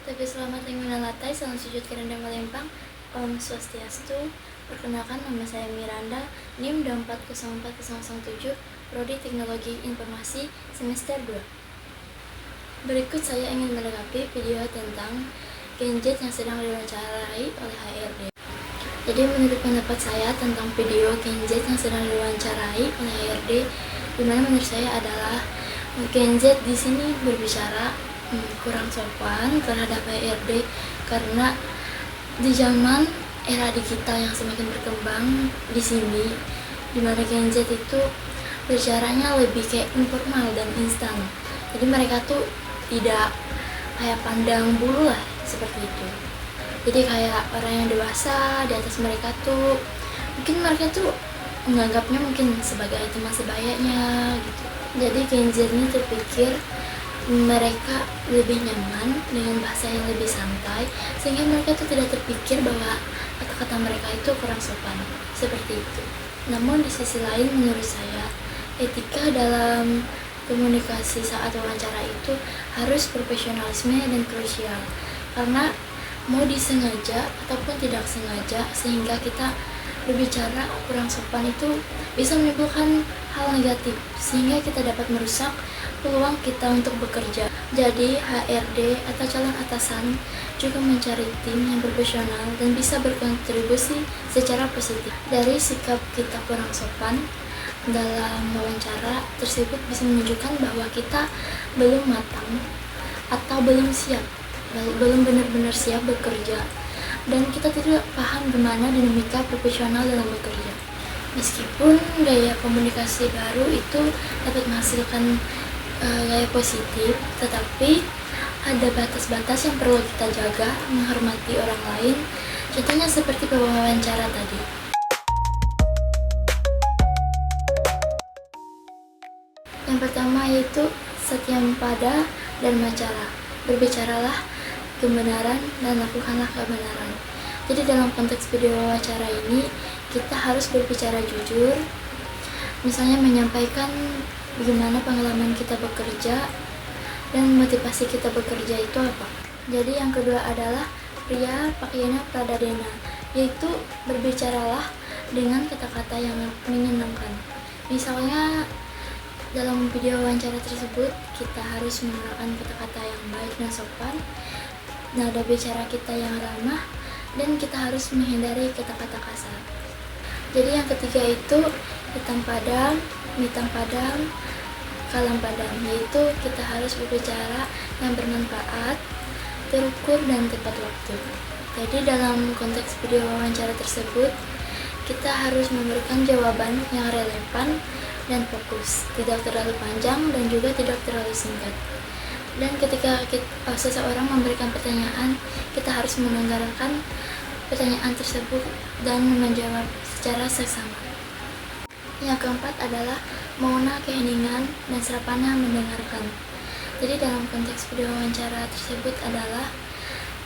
Tapi selamat menalatai, salam sujud kerendam melempang. Om Swastiastu. Perkenalkan, nama saya Miranda, NIM 2404007, Prodi Teknologi Informasi semester 2. Berikut saya ingin melengkapi video tentang Gen Z yang sedang diwawancarai oleh HRD. Jadi menurut pendapat saya tentang video Gen Z yang sedang diwawancarai oleh HRD, dimana menurut saya adalah Gen Z di sini berbicara kurang sopan terhadap HRD karena di zaman era digital yang semakin berkembang di sini, dimana Gen Z itu bicaranya lebih kayak informal dan instan. Jadi mereka tuh tidak kayak pandang bulu lah, seperti itu. Jadi kayak orang yang dewasa di atas mereka tuh mungkin mereka tuh menganggapnya mungkin sebagai teman sebayanya gitu. Jadi Gen Z ini terpikir mereka lebih nyaman dengan bahasa yang lebih santai, sehingga mereka tuh tidak terpikir bahwa kata-kata mereka itu kurang sopan, seperti itu. Namun di sisi lain menurut saya, etika dalam komunikasi saat wawancara itu harus profesionalisme dan krusial, karena mau disengaja ataupun tidak sengaja sehingga kita berbicara kurang sopan itu bisa menimbulkan hal negatif, sehingga kita dapat merusak peluang kita untuk bekerja. Jadi HRD atau calon atasan juga mencari tim yang profesional dan bisa berkontribusi secara positif. Dari sikap kita kurang sopan dalam wawancara tersebut bisa menunjukkan bahwa kita belum matang atau belum siap, belum benar-benar siap bekerja, dan kita tidak paham gimana dinamika profesional dalam bekerja. Meskipun gaya komunikasi baru itu dapat menghasilkan gaya positif, tetapi ada batas-batas yang perlu kita jaga, menghormati orang lain. Contohnya seperti wawancara tadi. Yang pertama yaitu satyampada dan macara. Berbicaralah kebenaran dan lakukanlah kebenaran. Jadi dalam konteks video wawancara ini kita harus berbicara jujur, misalnya menyampaikan bagaimana pengalaman kita bekerja dan motivasi kita bekerja itu apa. Jadi yang kedua adalah pria pakaiannya pradadena, yaitu berbicaralah dengan kata-kata yang menyenangkan. Misalnya dalam video wawancara tersebut kita harus menggunakan kata-kata yang baik dan sopan, nada bicara kita yang ramah, dan kita harus menghindari kata-kata kasar. Jadi yang ketiga itu hitam padam, kalam padam, yaitu kita harus berbicara yang bermanfaat, terukur, dan tepat waktu. Jadi dalam konteks video wawancara tersebut kita harus memberikan jawaban yang relevan dan fokus, tidak terlalu panjang dan juga tidak terlalu singkat. Dan ketika seseorang memberikan pertanyaan, kita harus mendengarkan pertanyaan tersebut dan menjawab secara seksama. Yang keempat adalah mauna keheningan dan serapana mendengarkan. Jadi dalam konteks video wawancara tersebut adalah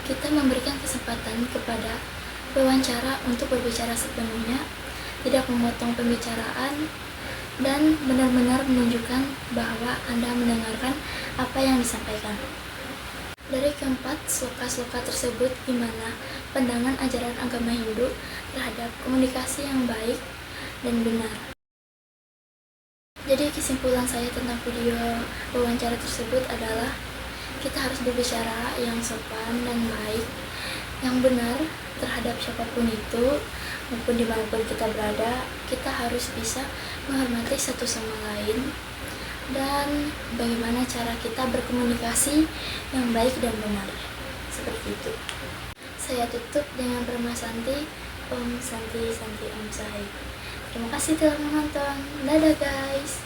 kita memberikan kesempatan kepada pewawancara untuk berbicara sepenuhnya, tidak memotong pembicaraan, dan benar-benar menunjukkan bahwa Anda mendengarkan apa yang disampaikan. Dari keempat sloka-sloka tersebut, gimana pandangan ajaran agama Hindu terhadap komunikasi yang baik dan benar. Jadi kesimpulan saya tentang video wawancara tersebut adalah kita harus berbicara yang sopan dan baik, yang benar terhadap siapapun itu, maupun dimanapun kita berada. Kita harus bisa menghormati satu sama lain, dan bagaimana cara kita berkomunikasi yang baik dan benar, seperti itu. Saya tutup dengan Permasanti, Om Santi Santi Om Sahai. Terima kasih telah menonton. Dadah guys.